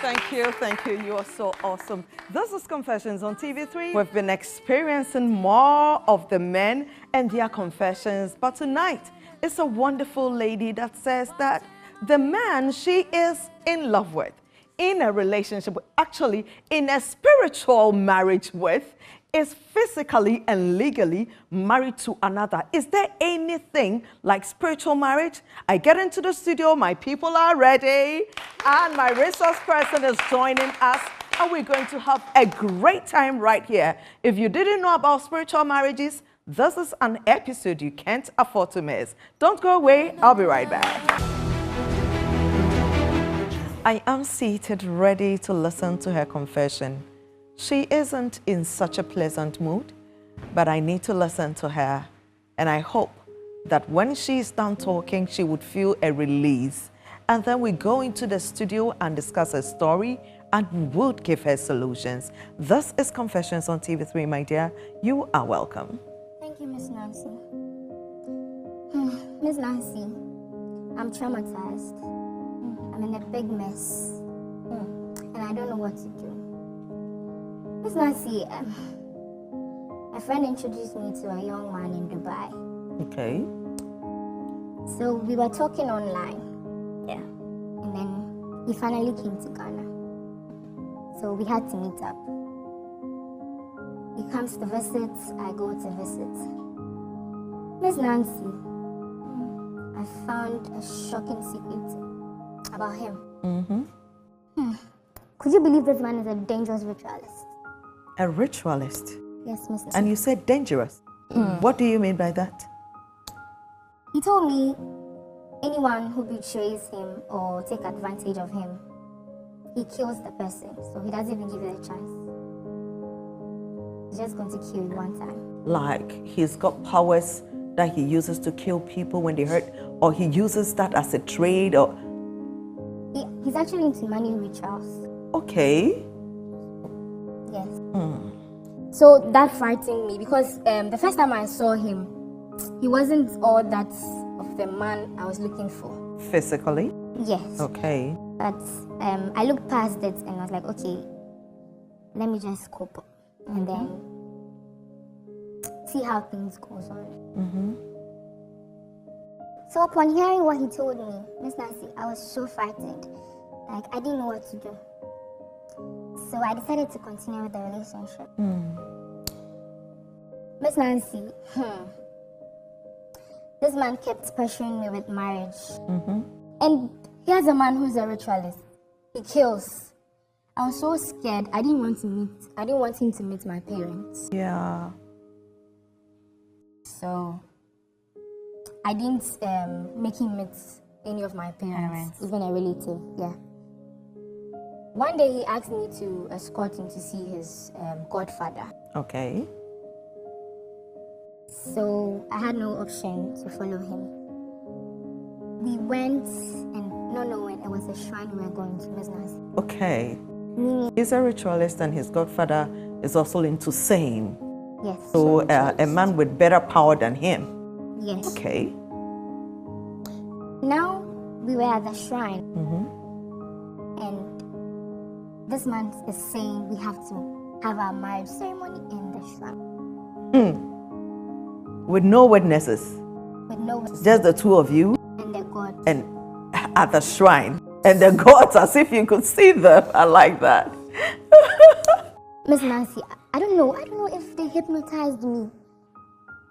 Thank you. Thank you. You are so awesome. This is Confessions on TV3. We've been experiencing more of the men and their confessions, but tonight it's a wonderful lady that says that the man she is in love with, in a relationship with, actually in a spiritual marriage with, is physically and legally married to another. Is there anything like spiritual marriage? I get into the studio, my people are ready, and my resource person is joining us, and we're going to have a great time right here. If you didn't know about spiritual marriages, this is an episode you can't afford to miss. Don't go away, I'll be right back. I am seated, ready to listen to her confession. She isn't in such a pleasant mood, but I need to listen to her. And I hope that when she's done talking, she would feel a release. And then we go into the studio and discuss her story, and we would give her solutions. This is Confessions on TV3, my dear. You are welcome. Thank you, Miss Nancy. Miss Nancy, I'm traumatized. I'm in a big mess. And I don't know what to do. Miss Nancy, a friend introduced me to a young man in Dubai. Okay. So we were talking online. Yeah. And then he finally came to Ghana. So we had to meet up. He comes to visit, I go to visit. Miss Nancy, I found a shocking secret about him. Could you believe this man is a dangerous ritualist? A ritualist? Yes, Miss Nancy. And you said dangerous. What do you mean by that? He told me anyone who betrays him or take advantage of him, he kills the person. So he doesn't even give you a chance. He's just going to kill you one time. Like he's got powers that he uses to kill people when they hurt, or he uses that as a trade, or... He's actually into money rituals. Okay. Yes. So that frightened me because the first time I saw him, he wasn't all that of the man I was looking for. Physically? Yes. Okay. But I looked past it and I was like, okay, let me just cope and then see how things goes on. So upon hearing what he told me, Miss Nancy, I was so frightened. Like, I didn't know what to do. So I decided to continue with the relationship. Miss Nancy, this man kept pressuring me with marriage. And here's a man who's a ritualist. He kills. I was so scared. I didn't want him to meet my parents. Yeah. So I didn't make him meet any of my parents, even a relative. Yeah. One day he asked me to escort him to see his godfather. Okay. So I had no option to follow him. We went and not knowing it was a shrine we were going to, Miss Nancy. Okay. He's a ritualist and his godfather is also into same. Yes. So a man with better power than him. Yes. Okay. Now we were at the shrine. And this man is saying we have to have our marriage ceremony in the shrine. With no witnesses? With no witnesses. Just the two of you? And the gods. And at the shrine. And the gods, as if you could see them. I like that. Miss Nancy, I don't know if they hypnotized me.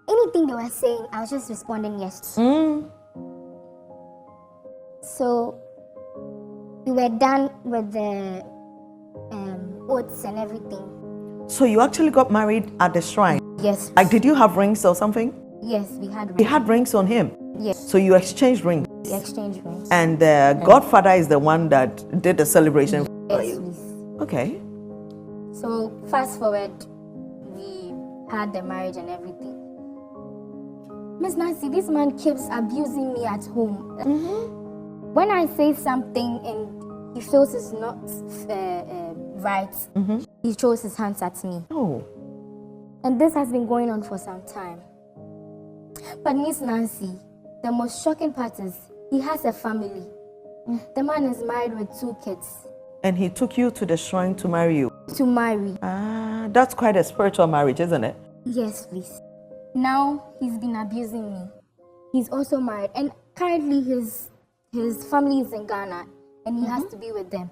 Anything they were saying, I was just responding yes to. So we were done with the oaths and everything. So you actually got married at the shrine? Yes. Like, did you have rings or something? Yes, we had rings. You had rings on him? Yes. So you exchanged rings? We exchanged rings. And the godfather is the one that did the celebration for Yes, you? please. Okay. So fast forward, we had the marriage and everything. Miss Nancy, this man keeps abusing me at home. When I say something and he feels it's not right, he throws his hands at me. Oh. And this has been going on for some time. But Miss Nancy, the most shocking part is he has a family. The man is married with 2 kids. And he took you to the shrine to marry you? To marry. Ah, that's quite a spiritual marriage, isn't it? Yes, please. Now he's been abusing me. He's also married, and currently his family is in Ghana, and he has to be with them.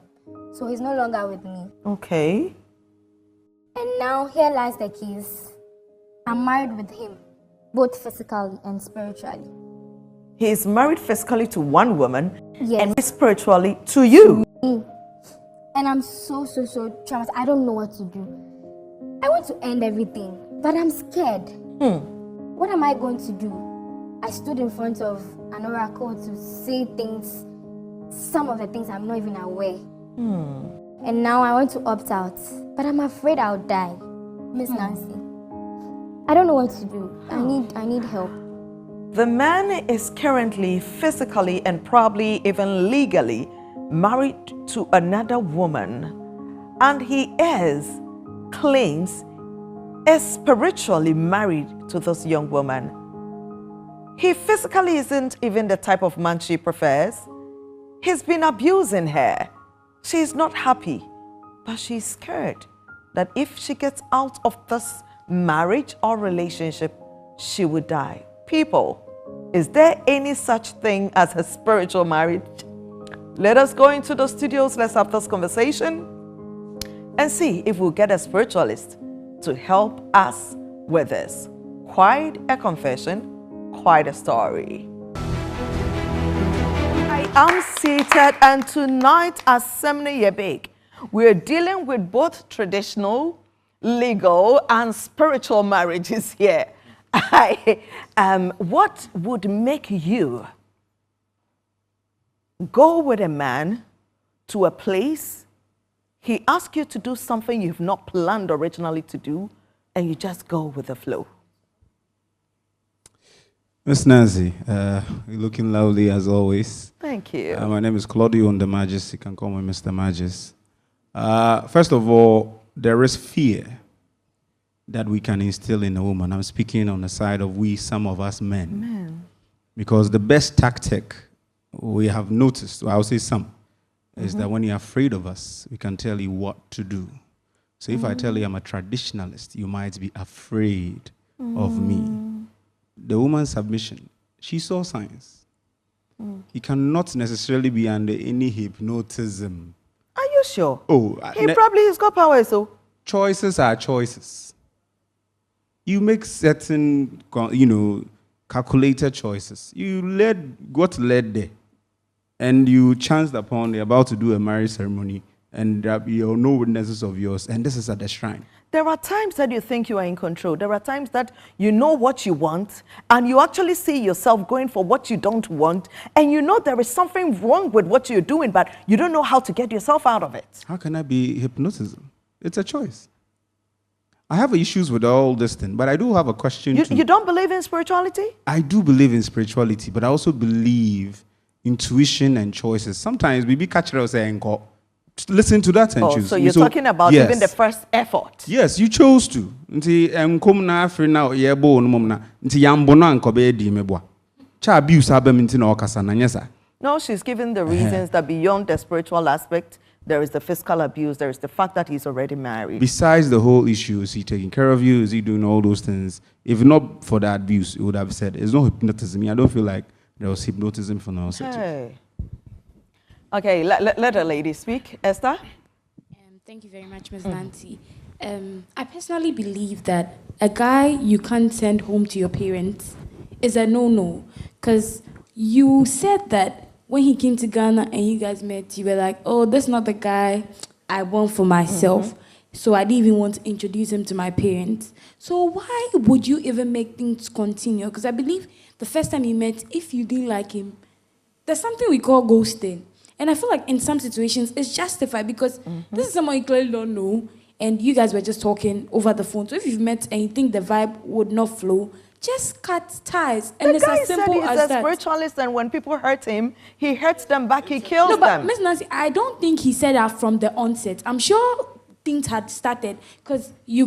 So he's no longer with me. Okay. And now here lies the keys. I'm married with him, both physically and spiritually. He's married physically to one woman, Yes. and spiritually to you. And I'm so traumatized. I don't know what to do. I want to end everything, but I'm scared. What am I going to do? I stood in front of an oracle to say things, some of the things I'm not even aware. And now I want to opt out, but I'm afraid I'll die. Miss Nancy, I don't know what to do. I need help. The man is currently physically and probably even legally married to another woman, and he claims is spiritually married to this young woman. He physically isn't even the type of man she prefers. He's been abusing her. She's not happy, but she's scared that if she gets out of this marriage or relationship, she would die. People, is there any such thing as a spiritual marriage? Let us go into the studios, let's have this conversation and see if we'll get a spiritualist to help us with this. Quite a confession, quite a story. I am seated, and tonight at Semne Yebek, we're dealing with both traditional, legal, and spiritual marriages here. What would make you go with a man to a place, he asks you to do something you've not planned originally to do, and you just go with the flow? Miss Nancy, you're looking lovely as always. Thank you. My name is Claudio on the Magis. You can call me Mr. Magis. First of all, there is fear that we can instill in a woman. I'm speaking on the side of some of us men. Because the best tactic we have noticed, I'll say some, is that when you're afraid of us, we can tell you what to do. So if I tell you I'm a traditionalist, you might be afraid of me. The woman's submission, she saw signs. He cannot necessarily be under any hypnotism. Are you sure? Oh, he probably has got power, so. Choices are choices. You make certain, calculated choices. You got led there, and you chanced upon they're about to do a marriage ceremony, and there are no witnesses of yours, and this is at the shrine. There are times that you think you are in control. There are times that you know what you want, and you actually see yourself going for what you don't want, and you know there is something wrong with what you're doing, but you don't know how to get yourself out of it. How can that be hypnotism? It's a choice. I have issues with all this thing, but I do have a question too. You don't believe in spirituality? I do believe in spirituality, but I also believe intuition and choices. Sometimes we be catching saying, listen to that and choose. So you're talking about even the first effort. Yes, you chose to. No, she's given the reasons that beyond the spiritual aspect, there is the physical abuse, there is the fact that he's already married. Besides the whole issue, is he taking care of you? Is he doing all those things? If not for the abuse, he would have said, it's no hypnotism. I don't feel like there was hypnotism for now. Hey. Okay, let a lady speak. Esther? Thank you very much, Ms. Nancy. I personally believe that a guy you can't send home to your parents is a no-no. Because you said that when he came to Ghana and you guys met, you were like, oh, that's not the guy I want for myself. So I didn't even want to introduce him to my parents. So why would you even make things continue? Because I believe the first time you met, if you didn't like him, there's something we call ghosting. And I feel like in some situations, it's justified because this is someone you clearly don't know, and you guys were just talking over the phone. So if you've met and you think the vibe would not flow, just cut ties. And the it's guy as simple said he's as a that. spiritualist, and when people hurt him, he hurts them back, he kills No, but them. Ms. Nancy, I don't think he said that from the onset. I'm sure things had started, because we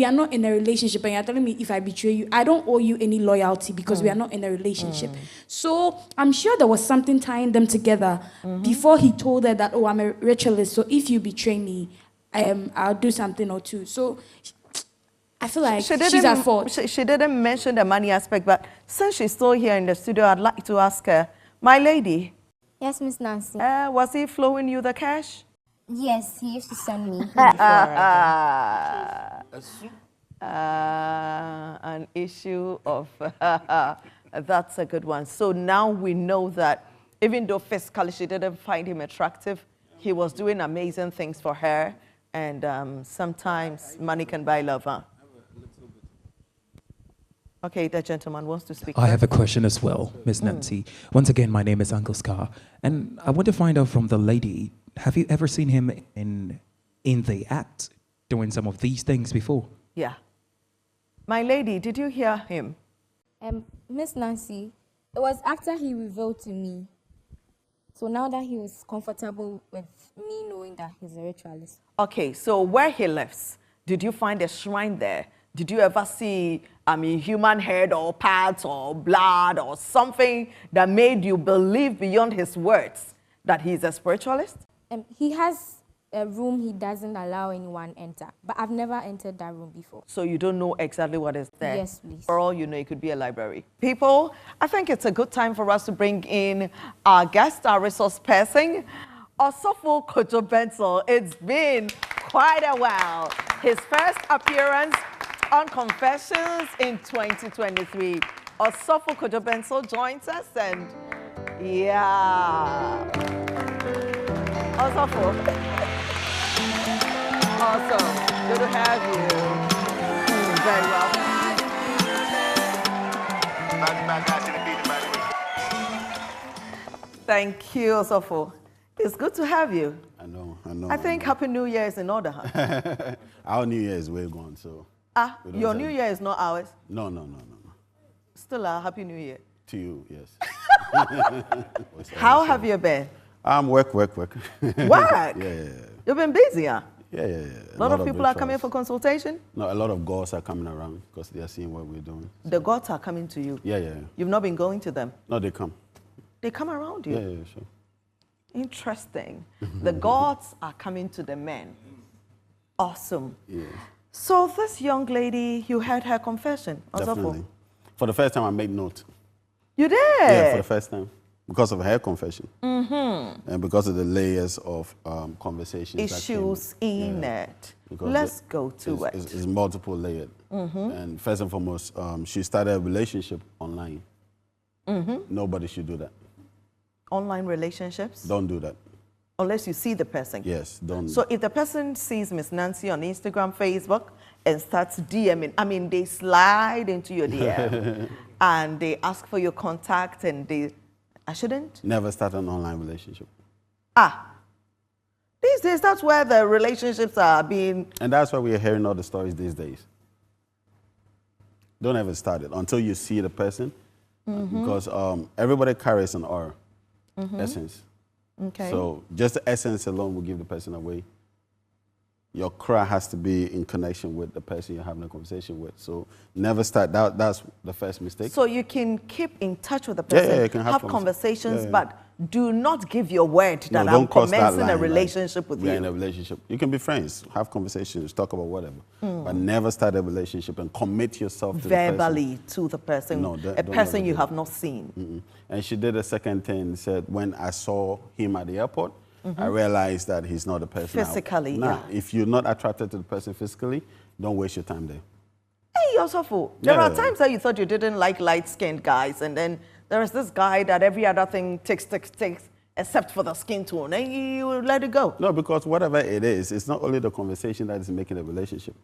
are not in a relationship, and you're telling me if I betray you, I don't owe you any loyalty because we are not in a relationship. So I'm sure there was something tying them together before he told her that, oh, I'm a ritualist, so if you betray me, I'll do something or two. So I feel like she's at fault. She didn't mention the money aspect, but since she's still here in the studio, I'd like to ask her, my lady. Yes, Miss Nancy. Was he flowing you the cash? Yes, he used to send me. An issue of, that's a good one. So now we know that even though physically she didn't find him attractive, he was doing amazing things for her, and sometimes money can buy love, huh? Okay, the gentleman wants to speak. I have a question as well, Miss Nancy. Once again, my name is Uncle Scar, and I want to find out from the lady, have you ever seen him in the act doing some of these things before? Yeah. My lady, did you hear him? Miss Nancy, it was after he revealed to me. So now that he was comfortable with me knowing that he's a ritualist. Okay, so where he lives, did you find a shrine there? Did you ever see, human head or parts or blood or something that made you believe beyond his words that he's a spiritualist? He has a room he doesn't allow anyone enter, but I've never entered that room before. So you don't know exactly what is there? Yes, please. For all you know, it could be a library. People, I think it's a good time for us to bring in our guest, our resource person, Osofo Kojo Benson. It's been quite a while. His first appearance on Confessions in 2023. Osofo Kojo Benson joins us, and yeah. Osofo. Awesome. Good to have you. Very well. Thank you, Osofo. It's good to have you. I know. I think Happy New Year is in order, huh? Our New Year is way gone, so. Your New Year is not ours? No. Still a Happy New Year. To you, yes. How have you been? Work. Work? Yeah. You've been busy, huh? Yeah. A lot of people are coming for consultation? No, a lot of gods are coming around because they are seeing what we're doing. The gods are coming to you? Yeah. You've not been going to them? No, they come. They come around you? Yeah, sure. Interesting. The gods are coming to the men. Awesome. Yeah. So this young lady, you heard her confession? Definitely. For the first time, I made note. You did? Yeah, for the first time. Because of her confession. And because of the layers of conversations. Issues in it. Let's go to it. It's multiple layered. And first and foremost, she started a relationship online. Nobody should do that. Online relationships? Don't do that. Unless you see the person. Yes, don't. So if the person sees Miss Nancy on Instagram, Facebook, and starts DMing, they slide into your DM and they ask for your contact, and I shouldn't? Never start an online relationship. These days, that's where the relationships are being... And that's why we are hearing all the stories these days. Don't ever start it until you see the person. Because everybody carries an aura, essence. Okay. So just the essence alone will give the person away. Your cry has to be in connection with the person you're having a conversation with. So never start. That's the first mistake. So you can keep in touch with the person, you can have conversations, but do not give your word that I'm commencing a relationship with you. We're in a relationship. You can be friends, have conversations, talk about whatever. But never start a relationship and commit yourself to verbally to the person, No, a person you have not seen. And she did a second thing, said, when I saw him at the airport, I realized that he's not the person. Physically, If you're not attracted to the person physically, don't waste your time there. Hey, Osofo, there are times that you thought you didn't like light-skinned guys, and then there is this guy that every other thing takes, except for the skin tone, and you let it go. No, because whatever it is, it's not only the conversation that is making a relationship.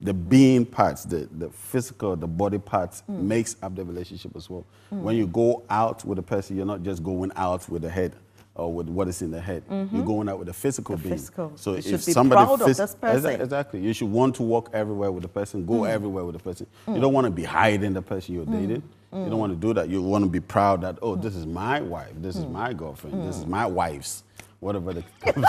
The being parts, the physical, the body parts makes up the relationship as well. When you go out with a person, you're not just going out with the head or with what is in the head. You're going out with a physical being. So if should be somebody proud of this person. Exactly. You should want to walk everywhere with the person, go everywhere with the person. You don't want to be hiding the person you're dating. You don't want to do that. You want to be proud that, oh, this is my wife, this is my girlfriend, this is my wife's whatever the conversation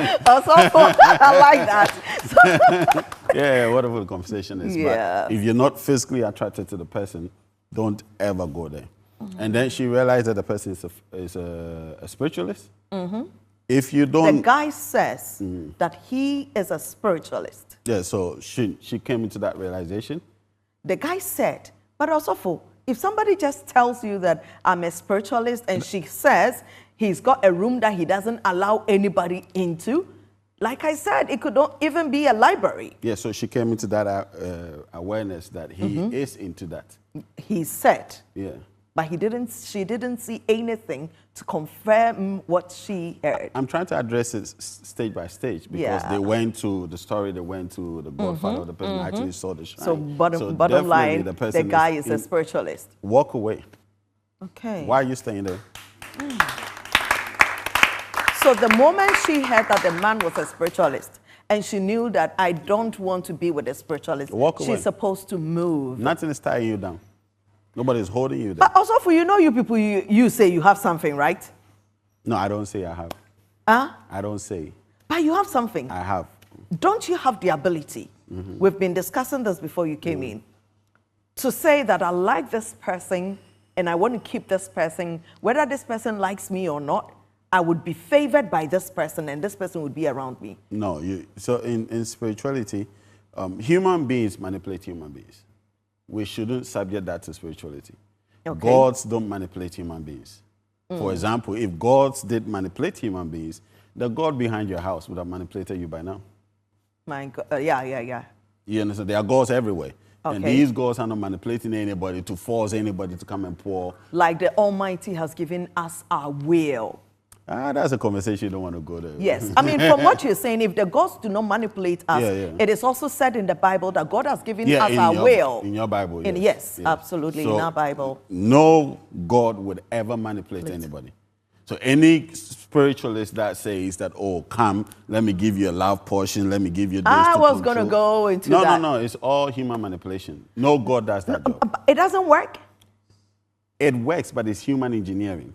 is. I like that. Yeah, whatever the conversation is. Yeah. But if you're not physically attracted to the person, don't ever go there. And then she realized that the person is a spiritualist. If you don't... The guy says that he is a spiritualist. Yeah, so she came into that realization. The guy said, but also if somebody just tells you that I'm a spiritualist and she says he's got a room that he doesn't allow anybody into, like I said, it could not even be a library. Yeah, so she came into that awareness that he is into that. He said. Yeah. But she didn't see anything to confirm what she heard. I'm trying to address it stage by stage because they went to the story, they went to the godfather, the person actually saw the shrine. So bottom line, the guy is a spiritualist. Walk away. Okay. Why are you staying there? So the moment she heard that the man was a spiritualist and she knew that I don't want to be with a spiritualist, walk away. She's supposed to move. Nothing is tying you down. Nobody's holding you there. But also for you people, you say you have something, right? No, I don't say I have. Huh? I don't say. But you have something. I have. Don't you have the ability? We've been discussing this before you came in. To say that I like this person and I want to keep this person, whether this person likes me or not, I would be favored by this person and this person would be around me. No, so in spirituality, human beings manipulate human beings. We shouldn't subject that to spirituality. Okay. Gods don't manipulate human beings. For example, if gods did manipulate human beings, the God behind your house would have manipulated you by now. My God, yeah. You understand? There are gods everywhere. Okay. And these gods are not manipulating anybody to force anybody to come and pour. Like the Almighty has given us our will. That's a conversation you don't want to go there. Yes. I mean, from what you're saying, if the gods do not manipulate us, yeah. it is also said in the Bible that God has given us our will. In your Bible, yes. Yes, absolutely, so in our Bible. No God would ever manipulate anybody. So any spiritualist that says that, oh, come, let me give you a love portion, let me give you this I was going to go into that. No, it's all human manipulation. No God does that job. It doesn't work? It works, but it's human engineering.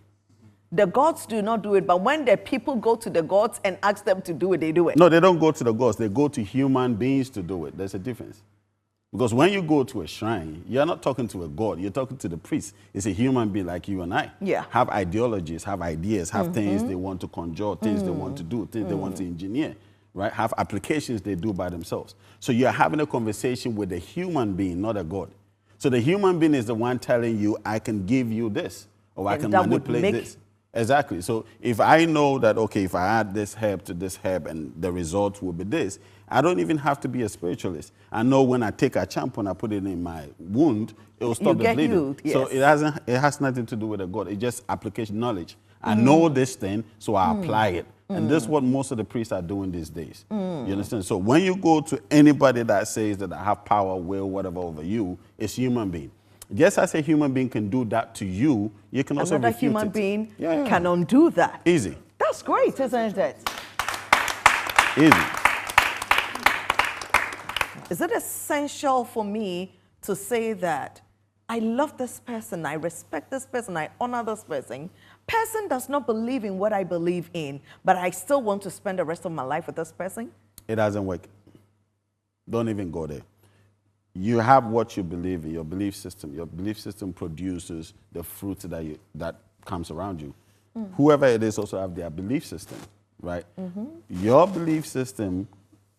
The gods do not do it, but when the people go to the gods and ask them to do it, they do it. No, they don't go to the gods. They go to human beings to do it. There's a difference. Because when you go to a shrine, you're not talking to a god. You're talking to the priest. It's a human being like you and I. Yeah. Have ideologies, have ideas, have things they want to conjure, things they want to do, things they want to engineer, right? Have applications they do by themselves. So you're having a conversation with a human being, not a god. So the human being is the one telling you, I can give you this, or I can manipulate this. Exactly. So if I know that, okay, if I add this herb to this herb and the result will be this, I don't even have to be a spiritualist. I know when I take a champ and I put it in my wound, it will stop the bleeding. Healed, yes. So it has nothing to do with a God. It's just application knowledge. I know this thing, so I apply it. And this is what most of the priests are doing these days. You understand? So when you go to anybody that says that I have power, will, whatever over you, it's human being. Just as a human being can do that to you, you can also refute it. Another human being can undo that. Easy. That's great, isn't it? Easy. Is it essential for me to say that I love this person, I respect this person, I honor this person? Person does not believe in what I believe in, but I still want to spend the rest of my life with this person? It doesn't work. Don't even go there. You have what you believe in, your belief system. Your belief system produces the fruit that comes around you. Whoever it is also have their belief system, right? Your belief system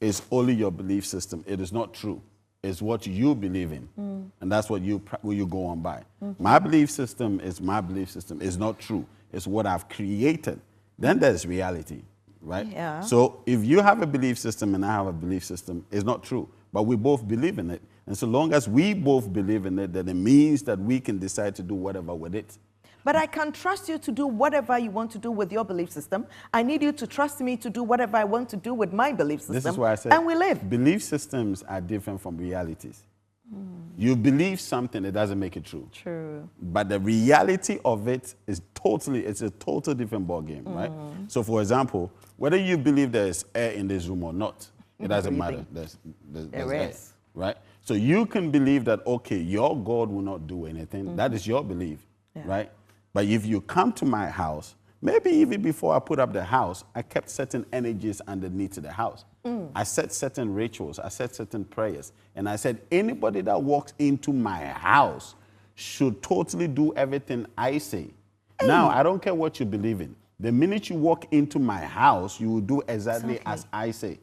is only your belief system. It is not true. It's what you believe in. And that's what you go on by. My belief system is my belief system. It's not true. It's what I've created. Then there's reality, right? Yeah. So if you have a belief system and I have a belief system, it's not true. But we both believe in it. And so long as we both believe in it, then it means that we can decide to do whatever with it. But I can trust you to do whatever you want to do with your belief system. I need you to trust me to do whatever I want to do with my belief system. This is why I said, and we live. Belief systems are different from realities. You believe something, it doesn't make it true. True. But the reality of it is it's a total different ballgame, right? So for example, whether you believe there's air in this room or not, it doesn't matter. There's air, right? So you can believe that, okay, your God will not do anything. That is your belief, right? But if you come to my house, Maybe even before I put up the house, I kept certain energies underneath the house. I set certain rituals, I set certain prayers, and I said, anybody that walks into my house should totally do everything I say. Now, I don't care what you believe in. The minute you walk into my house, you will do exactly as I say.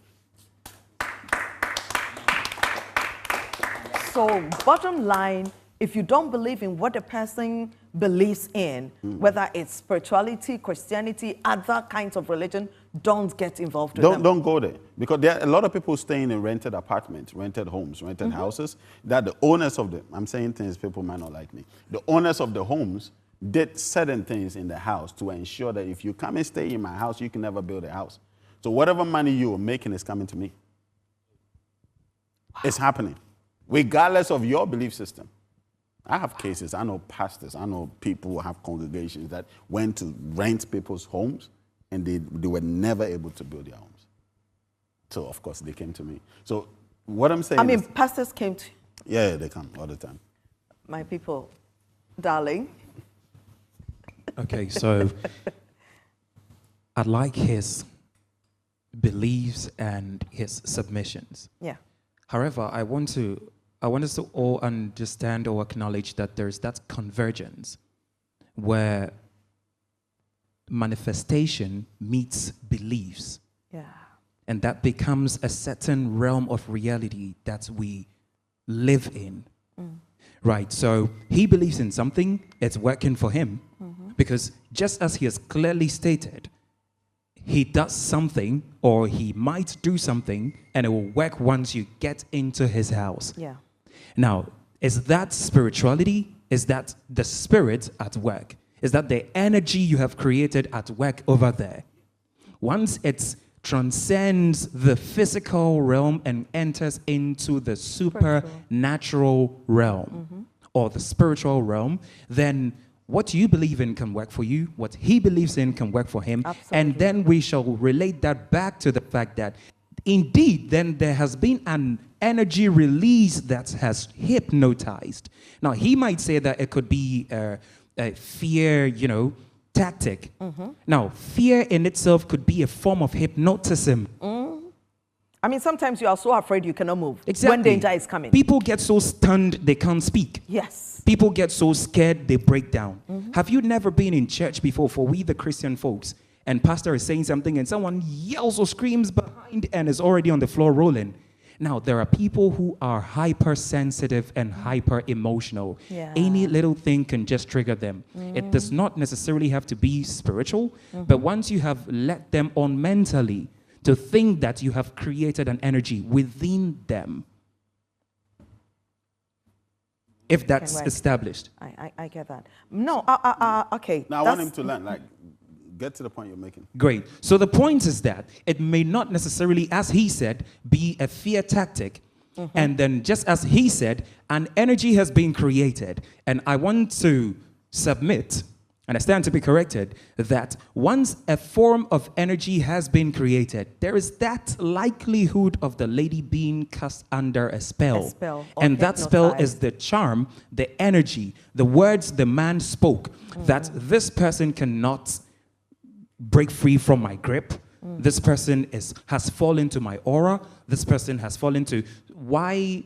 So, bottom line, if you don't believe in what the person believes in, whether it's spirituality, Christianity, other kinds of religion, don't get involved with them. Don't go there. Because there are a lot of people staying in rented apartments, rented homes, rented houses, that the owners of I'm saying things people might not like me. The owners of the homes did certain things in the house to ensure that if you come and stay in my house, you can never build a house. So whatever money you are making is coming to me. Wow. It's happening, regardless of your belief system. I have cases, I know pastors, I know people who have congregations that went to rent people's homes and they were never able to build their homes. So, of course, they came to me. So, what I'm saying is, pastors came to you? Yeah, they come all the time. My people, darling. Okay, so I like his beliefs and his submissions. Yeah. However, I want us to all understand or acknowledge that there's that convergence where manifestation meets beliefs. Yeah. And that becomes a certain realm of reality that we live in. Right, so he believes in something, it's working for him. Because just as he has clearly stated, he does something or he might do something and it will work once you get into his house. Yeah. Now, is that spirituality? Is that the spirit at work? Is that the energy you have created at work over there? Once it transcends the physical realm and enters into the supernatural realm or the spiritual realm, then what you believe in can work for you, what he believes in can work for him. Absolutely. And then we shall relate that back to the fact that indeed, then there has been an energy release that has hypnotized. Now, he might say that it could be a fear, tactic. Now, fear in itself could be a form of hypnotism. I mean, sometimes you are so afraid you cannot move. Exactly. When danger is coming. People get so stunned they can't speak. Yes. People get so scared they break down. Have you never been in church before, for we the Christian folks, and pastor is saying something and someone yells or screams behind and is already on the floor rolling? Now, there are people who are hypersensitive and hyper-emotional. Yeah. Any little thing can just trigger them. It does not necessarily have to be spiritual, but once you have let them on mentally to think that you have created an energy within them, if that's established. I get that. No, okay. Now, I want him to learn, get to the point you're making. Great. So the point is that it may not necessarily, as he said, be a fear tactic. And then just as he said, an energy has been created. And I want to submit, and I stand to be corrected, that once a form of energy has been created, there is that likelihood of the lady being cast under a spell. And that spell is the charm, the energy, the words the man spoke, that this person cannot break free from my grip. This person has fallen to my aura. This person has fallen to... Why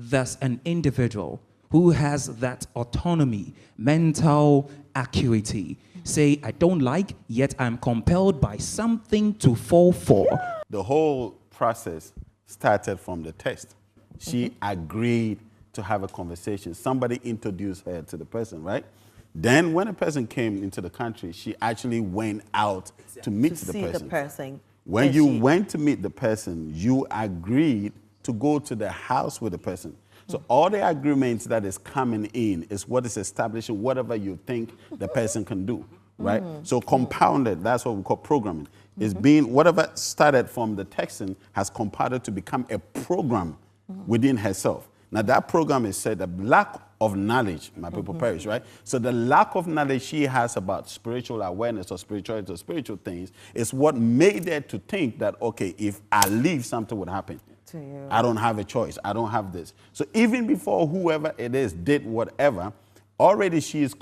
does an individual who has that autonomy, mental acuity, say, I don't like, yet I'm compelled by something to fall for? The whole process started from the test. She agreed to have a conversation. Somebody introduced her to the person, right? Then when a person came into the country, she actually went out to meet the person. When you went to meet the person, you agreed to go to the house with the person. So all the agreements that is coming in is what is establishing whatever you think the person can do, right? So compounded, that's what we call programming. Is being, whatever started from the texting has compounded to become a program within herself. Now that program is said, the lack of knowledge, my people perish, right? So the lack of knowledge she has about spiritual awareness or spirituality or spiritual things is what made her to think that, okay, if I leave, something would happen. I don't have a choice. I don't have this. So even before whoever it is did whatever, already she is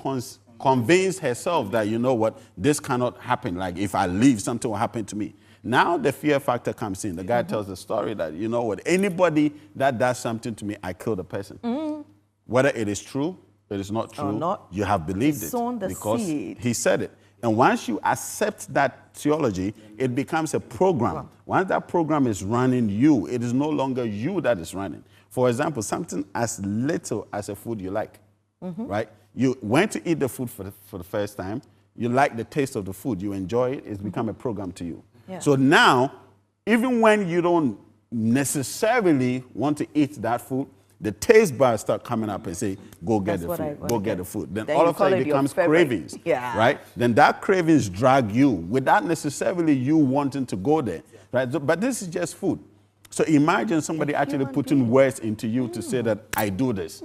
convince herself that, you know what, this cannot happen. Like, if I leave, something will happen to me. Now the fear factor comes in. The guy tells the story that, you know what, anybody that does something to me, I kill the person. Whether it is true, it is not true, not, you have believed it because seed. he said it. And once you accept that theology, it becomes a program. Once that program is running you, it is no longer you that is running. For example, something as little as a food you like, right? You went to eat the food for the first time, you like the taste of the food, you enjoy it, it's become a program to you. Yeah. So now, even when you don't necessarily want to eat that food, the taste bars start coming up and say, go get the food, go get the food. Then all of a sudden it becomes cravings, right? Then that cravings drag you without necessarily you wanting to go there, right? But this is just food. So imagine somebody actually putting words into you to say that I do this.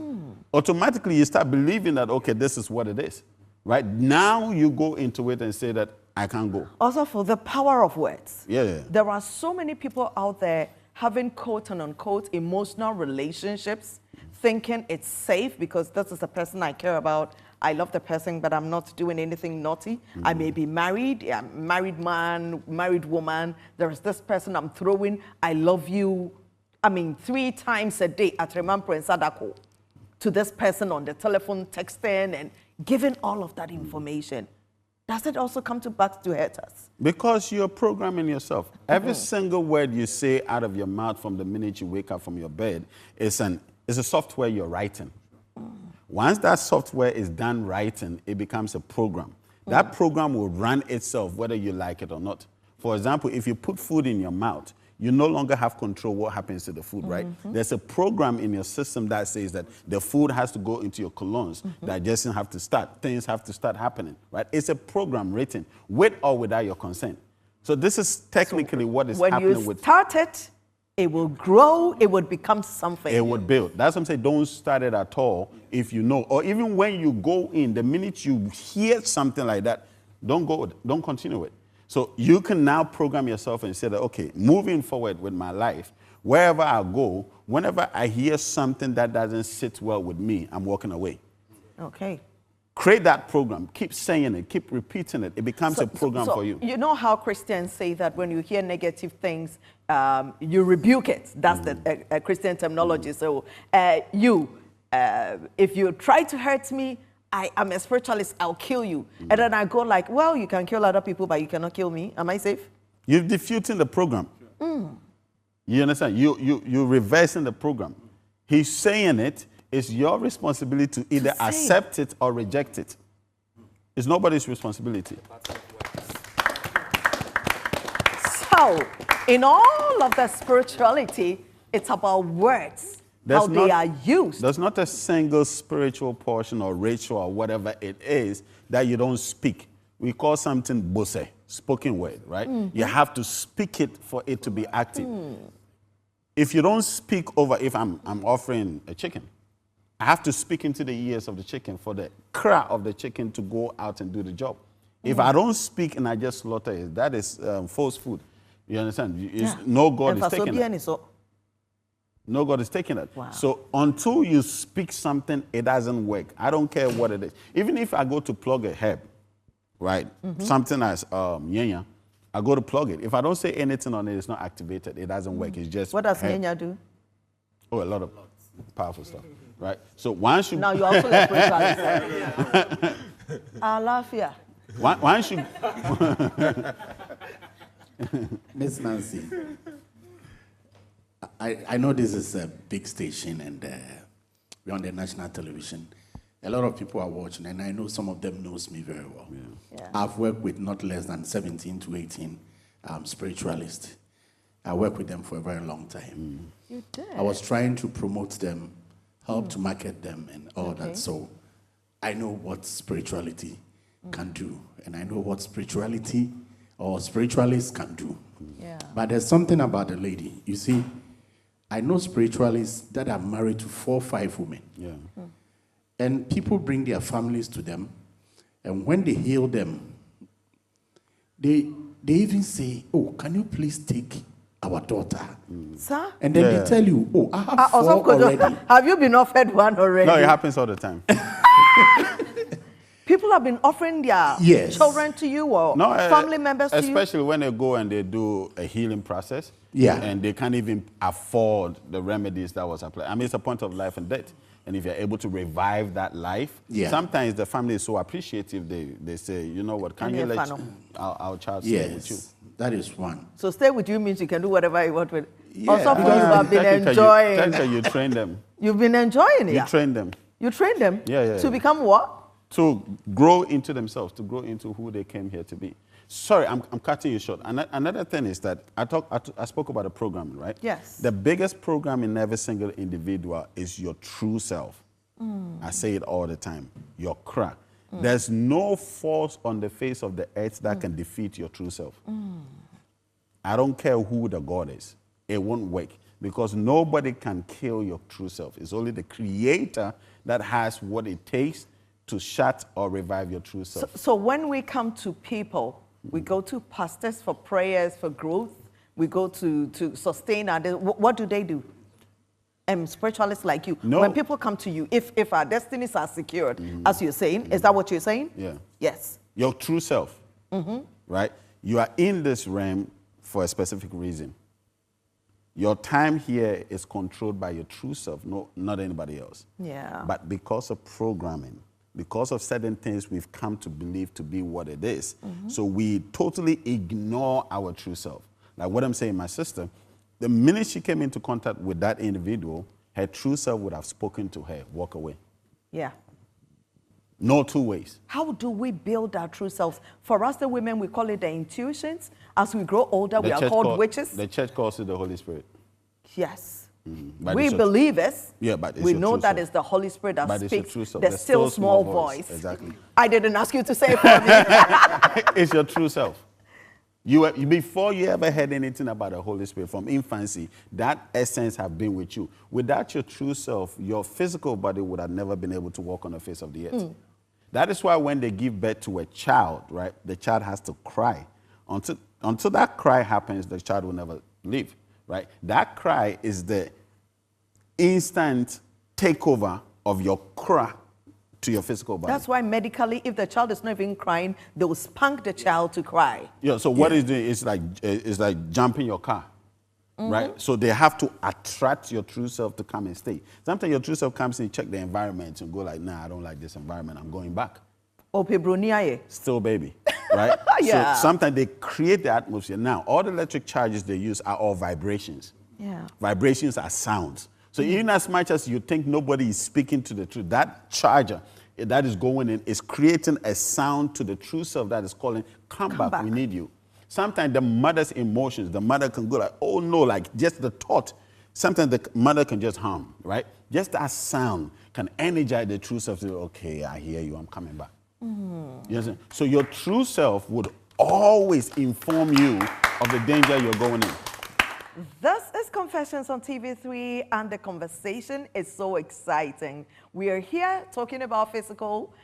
Automatically you start believing that, okay, this is what it is, right? Now you go into it and say that I can't go. Also for the power of words. Yeah. There are so many people out there having quote and unquote emotional relationships, thinking it's safe because this is the person I care about. I love the person, but I'm not doing anything naughty. I may be married, married man, married woman. There is this person I'm throwing, I love you, 3 times a day at Remampo and Sadako to this person on the telephone, texting and giving all of that information. Does it also come back to hurt us? Because you're programming yourself. Every single word you say out of your mouth from the minute you wake up from your bed is a software you're writing. Once that software is done writing, it becomes a program. That program will run itself whether you like it or not. For example, if you put food in your mouth, you no longer have control what happens to the food, right? There's a program in your system that says that the food has to go into your colons, digestion have to start, things have to start happening, right? It's a program written with or without your consent. So this is technically what is happening with... When you start it, it will grow, it would become something. It would build. That's what I'm saying, don't start it at all if you know. Or even when you go in, the minute you hear something like that, don't continue it. So you can now program yourself and say that, okay, moving forward with my life, wherever I go, whenever I hear something that doesn't sit well with me, I'm walking away. Okay. Create that program. Keep saying it. Keep repeating it. It becomes a program for you. You know how Christians say that when you hear negative things, you rebuke it. That's the Christian terminology. So if you try to hurt me, I am a spiritualist, I'll kill you. And then I go like, well, you can kill other people, but you cannot kill me. Am I safe? You're defeating the program. You understand? You're reversing the program. He's saying it. It's your responsibility to either accept it or reject it. It's nobody's responsibility. So, in all of the spirituality, it's about words. How they are used. There's not a single spiritual portion or ritual or whatever it is that you don't speak. We call something bose, spoken word, right? You have to speak it for it to be active. If you don't speak over, if I'm offering a chicken, I have to speak into the ears of the chicken for the cry of the chicken to go out and do the job. If I don't speak and I just slaughter it, that is false food. You understand? No God is taking it. No God is taking it. Wow. So until you speak something, it doesn't work. I don't care what it is. Even if I go to plug a herb, right? Something as nyenya, I go to plug it. If I don't say anything on it, it's not activated. It doesn't work. It's just... What does nyenya do? Oh, a lot of powerful stuff, right? So once you... Now you also like spiritualist. Alafia. Once you... Miss Nancy, I know this is a big station and we're on the national television. A lot of people are watching, and I know some of them knows me very well. Yeah. I've worked with not less than 17 to 18 spiritualists. I worked with them for a very long time. You did? I was trying to promote them, help to market them and all that. So I know what spirituality can do, and I know what spirituality or spiritualists can do. Yeah. But there's something about the lady. You see, I know spiritualists that are married to 4 or 5 women. Yeah. And people bring their families to them, and when they heal them, they even say, oh, can you please take our daughter? Sir? And then they tell you, oh, I have 4 already. Have you been offered one already? No, it happens all the time. People have been offering their Yes. children to you or family members to you? Especially when they go and they do a healing process. Yeah. And they can't even afford the remedies that was applied. I mean, it's a point of life and death. And if you're able to revive that life, sometimes the family is so appreciative, they say, you know what, can you let our child stay with you? That is one. So stay with you means you can do whatever you want with it. Yeah. Also, you have been enjoying. Technically, you train them. You've been enjoying it. You train them. You train them? Yeah. To become what? To grow into themselves, to grow into who they came here to be. Sorry, I'm cutting you short. Another thing is that I spoke about a program, right? Yes. The biggest program in every single individual is your true self. I say it all the time. Your cra. There's no force on the face of the earth that can defeat your true self. I don't care who the God is. It won't work because nobody can kill your true self. It's only the Creator that has what it takes to shut or revive your true self. So when we come to people, we go to pastors for prayers, for growth. We go to sustain our... What do they do? Spiritualists like you. No. When people come to you, if our destinies are secured, as you're saying, is that what you're saying? Yeah. Yes. Your true self, right? You are in this realm for a specific reason. Your time here is controlled by your true self, not anybody else. Yeah. But because of programming, because of certain things we've come to believe to be what it is, so we totally ignore our true self. Like what I'm saying, my sister, the minute she came into contact with that individual, her true self would have spoken to her, walk away. Yeah. No two ways. How do we build our true selves? For us, the women, we call it the intuitions. As we grow older, we are called witches. The church calls it the Holy Spirit. Yes. But We it's believe it. Yeah, but it's we your know true that self. it's the Holy Spirit that But it's your speaks. true self. The still small voice. Exactly. I didn't ask you to say it for me. It's your true self. Before you ever heard anything about the Holy Spirit from infancy, that essence have been with you. Without your true self, your physical body would have never been able to walk on the face of the earth. That is why when they give birth to a child, right, the child has to cry. Until that cry happens, the child will never live, right? That cry is the instant takeover of your cry to your physical body. That's why medically, if the child is not even crying, they will spank the child to cry. Yeah, so what is doing is like jumping your car, right? So they have to attract your true self to come and stay. Sometimes your true self comes and check the environment and go like, nah, I don't like this environment, I'm going back. Still baby, right? Yeah. So sometimes they create the atmosphere. Now, all the electric charges they use are all vibrations. Yeah. Vibrations are sounds. So even as much as you think nobody is speaking to the truth, that charger that is going in is creating a sound to the true self that is calling, come back, we need you. Sometimes the mother's emotions, the mother can go like, oh no, like just the thought. Sometimes the mother can just hum, right? Just that sound can energize the true self to say, okay, I hear you, I'm coming back. You understand? So your true self would always inform you of the danger you're going in. This is Confessions on TV3, and the conversation is so exciting. We are here talking about physical,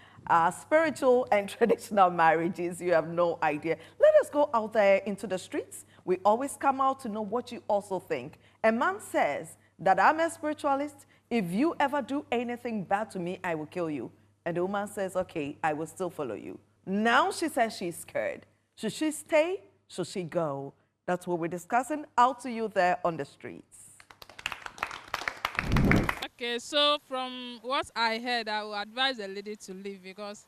spiritual, and traditional marriages. You have no idea. Let us go out there into the streets. We always come out to know what you also think. A man says that I'm a spiritualist. If you ever do anything bad to me, I will kill you. And the woman says, okay, I will still follow you. Now she says she's scared. Should she stay? Should she go? That's what we're discussing. Out to you there on the streets. Okay, so from what I heard, I will advise the lady to leave because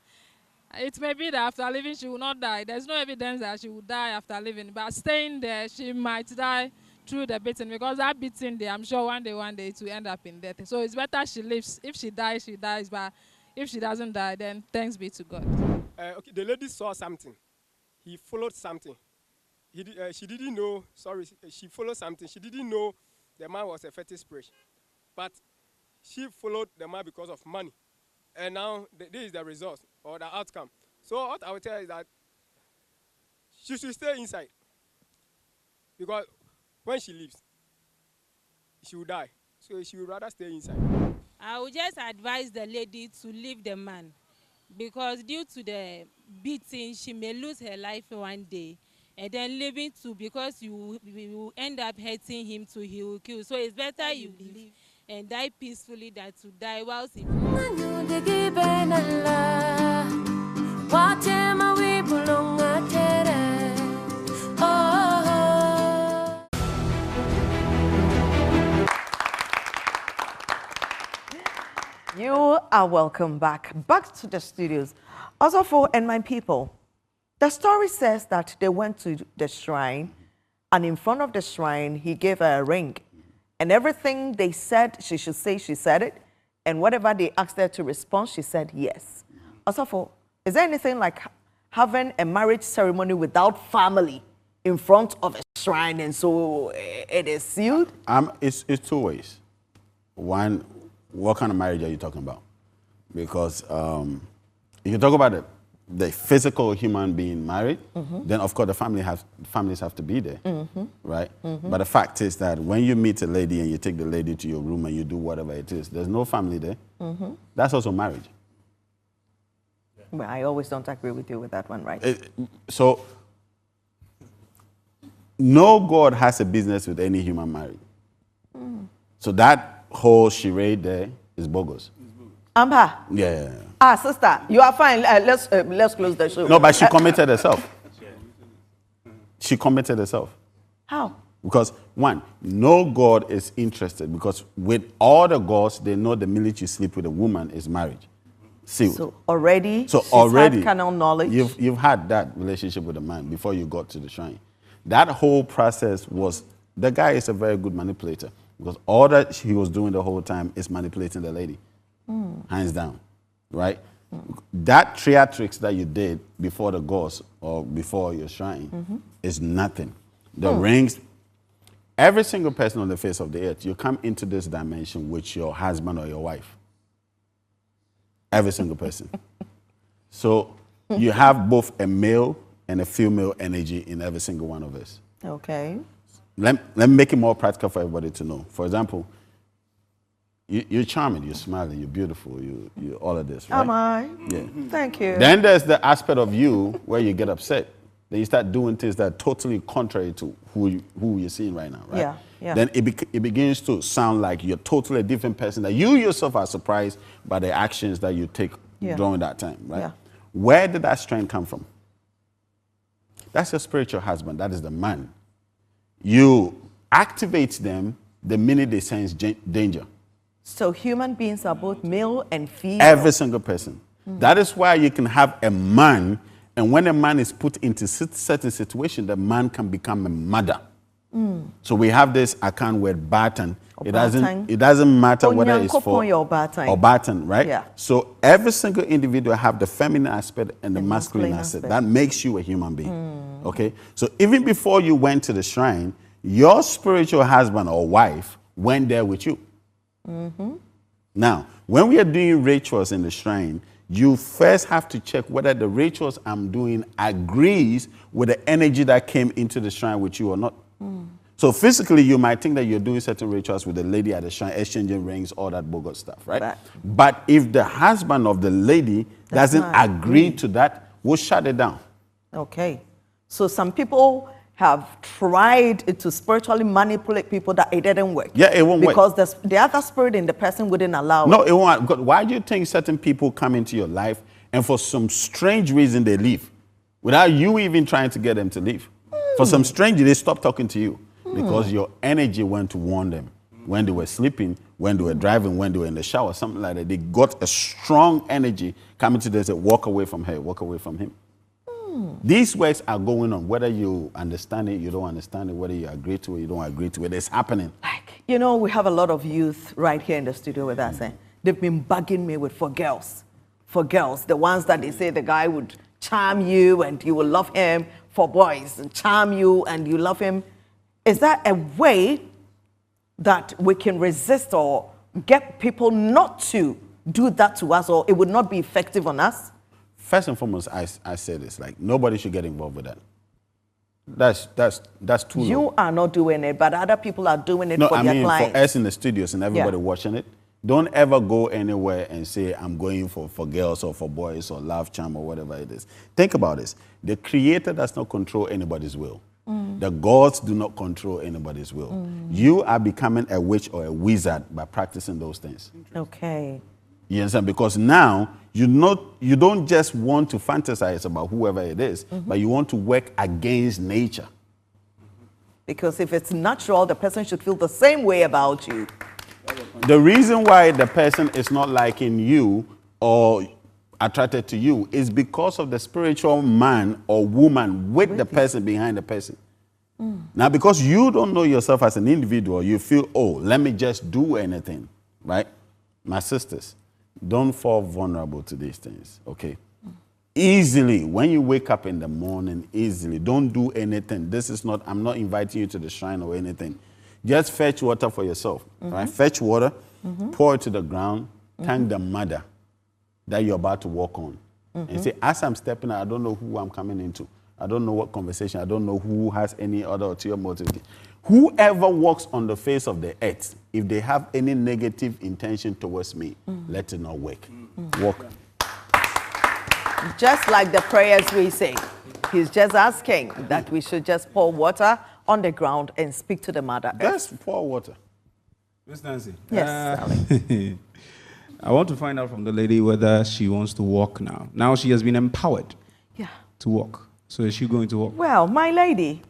it may be that after leaving she will not die. There's no evidence that she will die after leaving, but staying there, she might die through the beating because that beating there, I'm sure one day it will end up in death. So it's better she lives. If she dies, but if she doesn't die, then thanks be to God. Okay, the lady saw something. He followed something. She didn't know, she followed something. She didn't know the man was a fetish spirit. But she followed the man because of money. And now this is the result or the outcome. So what I would tell you is that she should stay inside. Because when she leaves, she will die. So she would rather stay inside. I would just advise the lady to leave the man. Because due to the beating, she may lose her life one day. And then leaving too, because you will end up hurting him too, he will kill. So it's better you leave and die peacefully than to die whilst he Watema we belong at oh. You are welcome back to the studios. Also for and my people, the story says that they went to the shrine, and in front of the shrine, he gave her a ring. And everything they said she should say, she said it. And whatever they asked her to respond, she said yes. Also for, is there anything like having a marriage ceremony without family in front of a shrine, and so it is sealed? It's two ways. One, what kind of marriage are you talking about? Because if you talk about the physical human being married, then of course the families have to be there, right? But the fact is that when you meet a lady and you take the lady to your room and you do whatever it is, there's no family there. That's also marriage. Well, I always don't agree with you with that one, right? So, no God has a business with any human married. So that whole charade there is bogus. Amber. Yeah. Ah, sister, you are fine. Let's close the show. No, but she committed herself. She committed herself. How? Because one, no God is interested, because with all the gods, they know the minute you sleep with a woman is marriage. Sealed. So already, already, had carnal knowledge. You've had that relationship with a man before you got to the shrine. That whole process was, the guy is a very good manipulator, because all that he was doing the whole time is manipulating the lady, hands down, right? That theatrics that you did before the gods or before your shrine is nothing. The rings, every single person on the face of the earth, you come into this dimension with your husband or your wife. Every single person. So you have both a male and a female energy in every single one of us. Okay. Let me make it more practical for everybody to know. For example, you're charming, you're smiling, you're beautiful, you all of this, right? Am I? Yeah. Thank you. Then there's the aspect of you where you get upset. Then you start doing things that are totally contrary to who you're seeing right now, right? Yeah, yeah. Then it begins to sound like you're totally a different person, that you yourself are surprised by the actions that you take during that time, right? Yeah. Where did that strength come from? That's your spiritual husband. That is the man. You activate them the minute they sense danger. So human beings are both male and female? Every single person. That is why you can have a man, and when a man is put into certain situation, the man can become a mother. So we have this account word Barton. It doesn't matter whether it's for or Barton, right? Yeah. So every single individual have the feminine aspect and the masculine aspect. That makes you a human being. Okay? So even before you went to the shrine, your spiritual husband or wife went there with you. Now, when we are doing rituals in the shrine, you first have to check whether the rituals I'm doing agrees with the energy that came into the shrine with you or not. So physically, you might think that you're doing certain rituals with the lady at the shrine, exchanging rings, all that bogus stuff, right? But if the husband of the lady doesn't agree to that, we'll shut it down. Okay. So some people have tried to spiritually manipulate people that it didn't work. Yeah, it won't work. Because the other spirit in the person wouldn't allow No, it won't. Why do you think certain people come into your life and for some strange reason they leave without you even trying to get them to leave? For some strange reason, they stop talking to you because your energy went to warn them when they were sleeping, when they were driving, when they were in the shower, something like that. They got a strong energy coming to them and say, walk away from her, walk away from him. These works are going on, whether you understand it, you don't understand it, whether you agree to it, you don't agree to it, it's happening. Like, you know, we have a lot of youth right here in the studio with us. They've been bugging me with for girls, the ones that they say the guy would charm you and you will love him, for boys, and charm you and you love him. Is that a way that we can resist or get people not to do that to us, or it would not be effective on us? First and foremost, I say this, like, nobody should get involved with that. That's too low. You are not doing it, but other people are doing it for their clients. For us in the studios and everybody watching it, don't ever go anywhere and say, I'm going for girls or for boys or love charm or whatever it is. Think about this. The Creator does not control anybody's will. The gods do not control anybody's will. You are becoming a witch or a wizard by practicing those things. Okay. You understand? Because now you don't just want to fantasize about whoever it is, but you want to work against nature. Because if it's natural, the person should feel the same way about you. The reason why the person is not liking you or attracted to you is because of the spiritual man or woman with the person behind the person. Now, because you don't know yourself as an individual, you feel, oh, let me just do anything, right? My sisters, don't fall vulnerable to these things, okay? Easily, when you wake up in the morning, easily, don't do anything. This is not, I'm not inviting you to the shrine or anything. Just fetch water for yourself, right? Fetch water, pour it to the ground, thank the mother that you're about to walk on. And say, as I'm stepping out, I don't know who I'm coming into. I don't know what conversation. I don't know who has any other ulterior motive. Whoever walks on the face of the earth, if they have any negative intention towards me, let it not work. Walk. Just like the prayers we say. He's just asking that we should just pour water on the ground and speak to the mother. Just pour water. Miss Nancy. Yes, darling. I want to find out from the lady whether she wants to walk now. Now she has been empowered to walk. So is she going to walk? Well, my lady.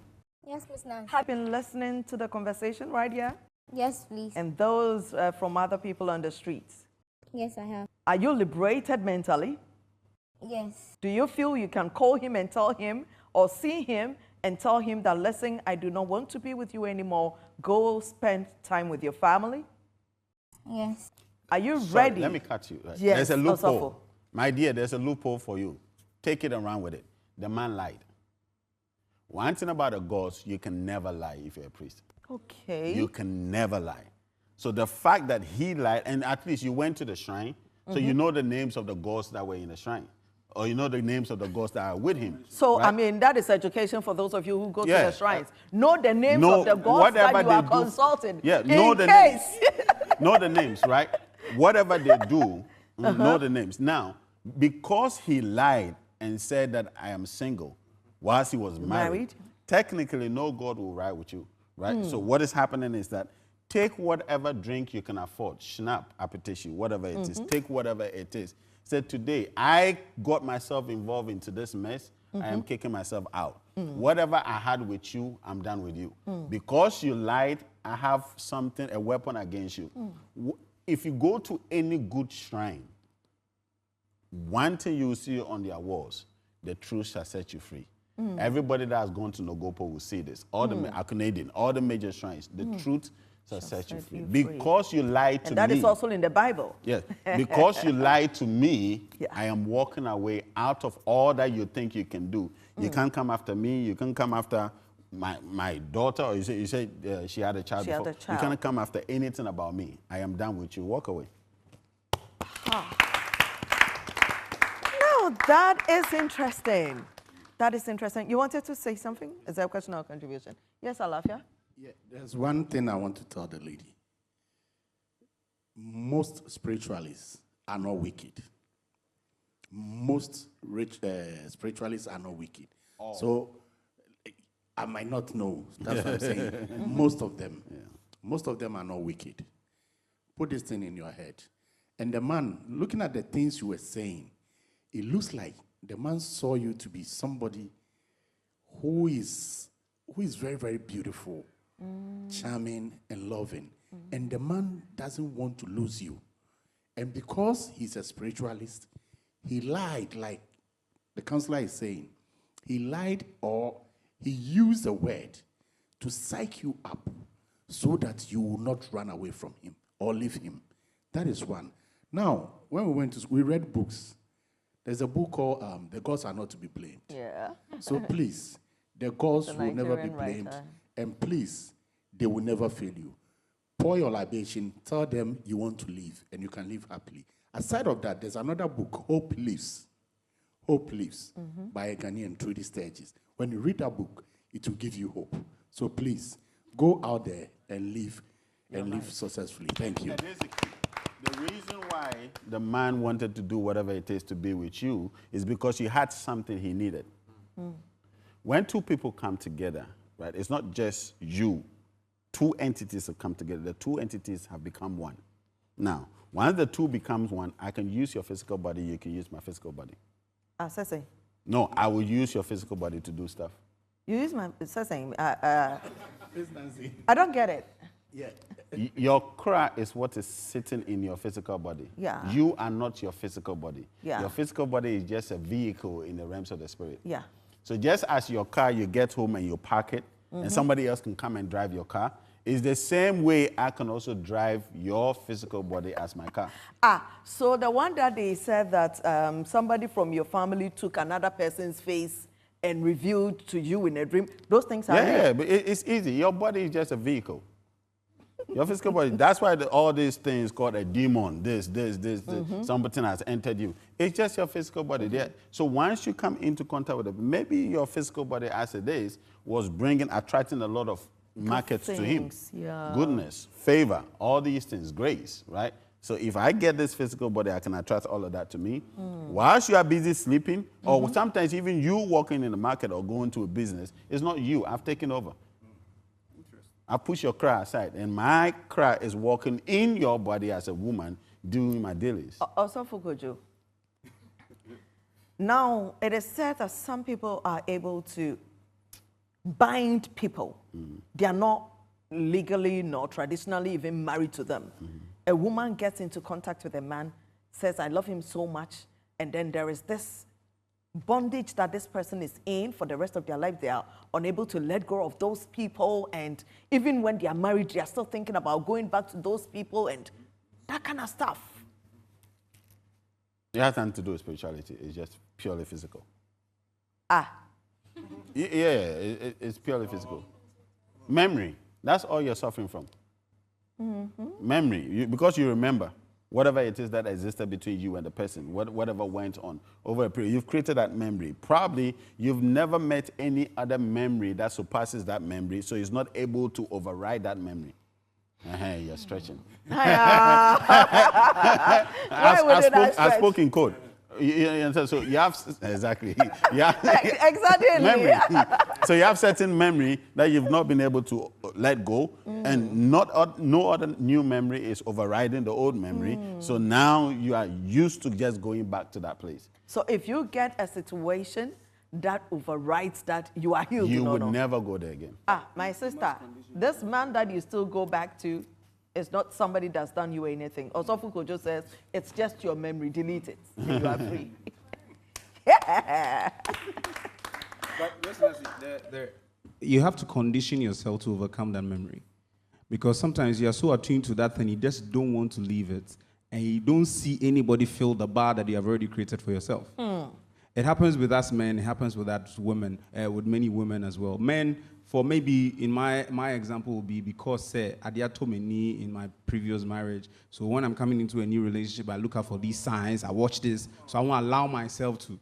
Yes, Miss Nancy. Have been listening to the conversation right here? Yes, please. And those from other people on the streets. Yes, I have. Are you liberated mentally? Yes. Do you feel you can call him and tell him, or see him and tell him that, listen, I do not want to be with you anymore. Go spend time with your family? Yes. Are you Sorry, ready? let me cut you. Right? Yes, There's a loophole. Osofo. My dear, there's a loophole for you. Take it and run with it. The man lied. One thing about the gods, you can never lie if you're a priest. Okay. You can never lie. So the fact that he lied, and at least you went to the shrine, so you know the names of the gods that were in the shrine. Or you know the names of the gods that are with him. So, right? I mean, that is education for those of you who go to the shrines. Know the names of the gods that you are consulting. Yeah, know the names. Know the names, right? Whatever they do, know the names. Now, because he lied and said that I am single whilst he was married, technically no God will ride with you, right? So what is happening is that take whatever drink you can afford, schnapp, appetition, whatever it is, take whatever it is. Said today, I got myself involved into this mess. I am kicking myself out. Whatever I had with you, I'm done with you. Because you lied, I have something, a weapon against you. If you go to any good shrine, one thing you will see on their walls, the truth shall set you free. Everybody that has gone to Nogopo will see this. All the Canadian, all the major shrines, the truth shall set you free. Because you lied to me. And that is also in the Bible. Yes. Because you lied to me, I am walking away out of all that you think you can do. You can't come after me. You can't come after my daughter. Or you say she had a child before. You can't come after anything about me. I am done with you. Walk away. Now, that is interesting. That is interesting. You wanted to say something? Is that a question or contribution? Yes, Alafia? Yeah, there's one thing I want to tell the lady. Most spiritualists are not wicked. Most spiritualists are not wicked. So I might not know. That's what I'm saying. Most of them are not wicked. Put this thing in your head. And the man, looking at the things you were saying, it looks like the man saw you to be somebody who is very, very beautiful, charming, and loving. And the man doesn't want to lose you. And because he's a spiritualist, he lied, like the counselor is saying. He lied, or he used a word to psych you up so that you will not run away from him or leave him. That is one. Now, when we went to school, we read books. There's a book called The Gods Are Not to Be Blamed. Yeah. So please, the gods will never be blamed. And please, they will never fail you. Pour your libation, tell them you want to live, and you can live happily. Aside of that, there's another book, Hope Lives. Hope Lives, by a Ghanaian, Trudy Sturgis. When you read that book, it will give you hope. So please, go out there and live, live successfully. Thank you. The reason why the man wanted to do whatever it is to be with you is because you had something he needed. When two people come together, right, it's not just you. Two entities have come together. The two entities have become one. Now, once the two becomes one, I can use your physical body, you can use my physical body. Sese. No, I will use your physical body to do stuff. You use my Sese. I don't get it. Yeah. Your cry is what is sitting in your physical body. Yeah. You are not your physical body. Yeah. Your physical body is just a vehicle in the realms of the spirit. Yeah. So just as your car, you get home and you park it, and somebody else can come and drive your car, it's the same way I can also drive your physical body as my car. So the one that they said that somebody from your family took another person's face and revealed to you in a dream, those things are real. Yeah, but it's easy. Your body is just a vehicle. Your physical body, that's why all these things called a demon, this, something has entered you. It's just your physical body there. So once you come into contact with it, maybe your physical body as it is was attracting a lot of markets to him. Yeah. Goodness, favor, all these things, grace, right? So if I get this physical body, I can attract all of that to me. Whilst you are busy sleeping, or sometimes even you walking in the market or going to a business, it's not you. I've taken over. I push your cry aside, and my cry is walking in your body as a woman doing my dailies. Also, Fukujo. Now, it is said that some people are able to bind people. They are not legally nor traditionally even married to them. A woman gets into contact with a man, says, I love him so much, and then there is this bondage that this person is in for the rest of their life. They are unable to let go of those people, and even when they are married, they are still thinking about going back to those people and that kind of stuff. It has nothing to do with spirituality. It's just purely physical. It's purely physical. Memory, that's all you're suffering from. Memory, because you remember whatever it is that existed between you and the person, whatever went on over a period. You've created that memory. Probably you've never met any other memory that surpasses that memory, so it's not able to override that memory. You're stretching. I spoke in code. So you have, exactly. Exactly. Memory. So you have certain memory that you've not been able to let go, and no other new memory is overriding the old memory. So now you are used to just going back to that place. So if you get a situation that overrides that, you are healed. You would never go there again. My sister, this man that you still go back to is not somebody that's done you anything. Also, Fukujo says, it's just your memory, delete it, and you are free. But listen, you have to condition yourself to overcome that memory. Because sometimes you are so attuned to that thing, you just don't want to leave it. And you don't see anybody fill the bar that you have already created for yourself. It happens with us men, it happens with us women, with many women as well. Men, for maybe in my example will be because Adia told me in my previous marriage. So when I'm coming into a new relationship, I look out for these signs, I watch this. So I want to allow myself to.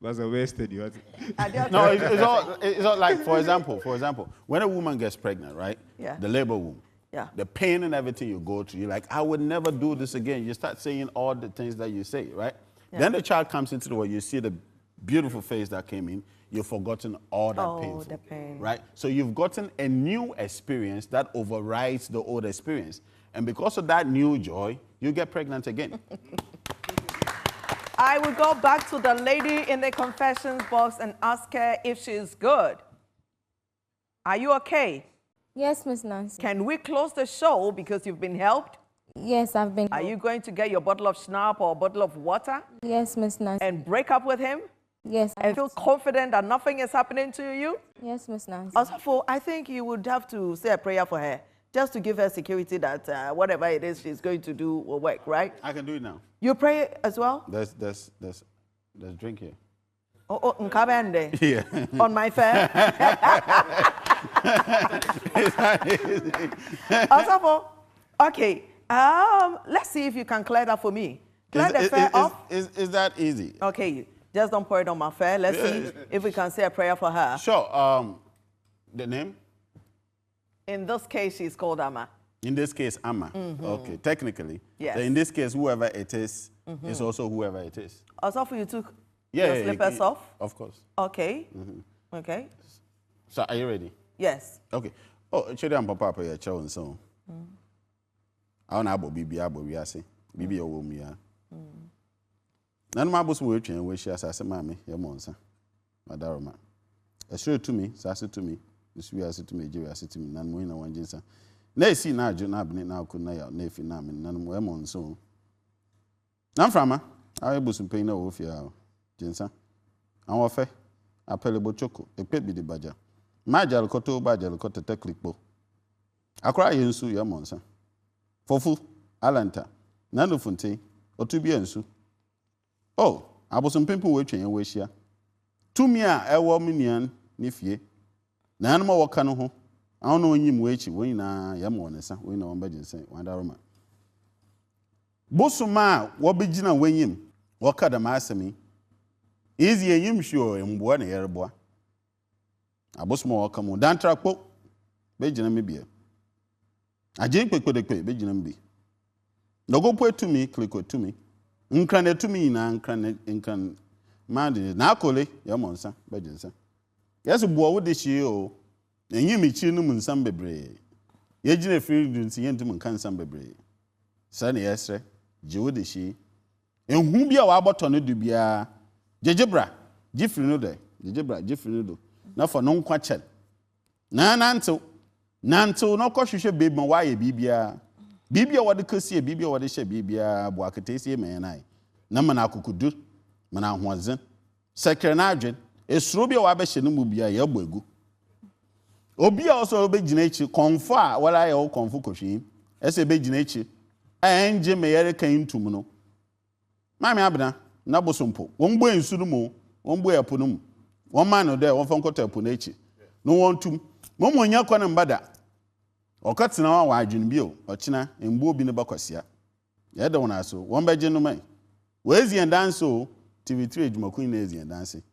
That's a wasted. No, it's all like, for example, when a woman gets pregnant, right? Yeah. The labor womb. Yeah. The pain and everything you go through, you're like, I would never do this again. You start saying all the things that you say, right? Yeah. Then the child comes into the world, you see the beautiful face that came in, you've forgotten all that the pain. Right? So you've gotten a new experience that overrides the old experience. And because of that new joy, you get pregnant again. I will go back to the lady in the confessions box and ask her if she's good. Are you okay? Yes, Miss Nancy. Can we close the show because you've been helped? Yes, I've been. Are you going to get your bottle of schnapp or a bottle of water? Yes, Miss Nancy. And break up with him? Yes. And feel confident that nothing is happening to you? Yes, Miss Nancy. Also, I think you would have to say a prayer for her, just to give her security that whatever it is she's going to do will work, right? I can do it now. You pray as well? There's drink here. Oh, Nkabende. Yeah. On my fair. Also, okay. Let's see if you can clear that for me. Clear the fair off. Is that easy? Okay. Just don't pour it on my fair. Let's see if we can say a prayer for her. Sure. The name? In this case, she's called Amma. In this case, Amma. Okay, technically. Yes. So in this case, whoever it is also whoever it is. Also, for you took your slippers off? Of course. Okay. Okay. So are you ready? Yes. Okay. Oh, Chidi and Papa are your and so. I want abo bibi abo wiase. Bibi owo mu ya. Nanu ma boso we twen we hia asase maame ye monsa. Madaroma. Esure to me, sase to me. Nsu wiase to me, je wiase to me. Nanu mo ina wanjinsa. Na esi na adwo na abne na akuna ya na efi na me nanu mo e monso. Nam frama, awe boso pen na wo fia jinsa. Awon fe apele bochoko epe bi de baja. Majal koto bajal koto teklikpo. Akra yensu ye monsa. Fofu alanta nanu funte otubi ensu. Oh, abosom pempo we twen we hia. Tumi a ewo minian ni fie. Na anu ma woka no ho. Awon no onyim we echi we nyina ye mo nesa, we na won bagyense wadaroma. Bosoma wo begina wenyim, woka da ma asemi. Ezi enyim hwo embo na yereboa. Abosoma woka mu dantra kpo begina me bia. Aje kpekpedekpe begina mbi. Nogopo etumi kliko etumi. Nkran etumi na nkran mande na akole ya monsa bejensa. Yesu bo wo de hie o. Enyim ichi no munsam bebre. Ye gina free nti yentum nkan sam bebre. Sa na yesre je wo de hie. Enhu bia wa aboto no du bia. Jejebra, jifri no de. Jejebra, jifri no do. Na for no nkwa chel. Na nanto no kohwehwe babe ma waye bibia. Bibia wode kase bibia wode hye bibia bo aketesi e menai. Na mana akukudu, mana ahoazen. Sekre na adwen, esuro bia wa be hye no mu bia ye boagu. Obi a also be gina echi konfo a wala ye wo konfo kohwe. Ese be gina echi. Enje meyere kan ntum no. Mami abna na bosompo. Wonbo ensu no mu, wonbo epo no mu. Won man no de won fonkota epo na echi. No wontum. Momonya kwa na mbada. Okatina wa adwun bio, ochina embu obi ne bakwasia. Ye de wona so, won beje no mai. Wezi endanse o, TV3 edwumakun na ezi endanse.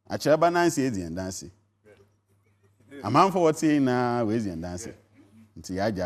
Achira ba nanse ezi endanse. Amanfo wote na wezi endanse. Nti ya ja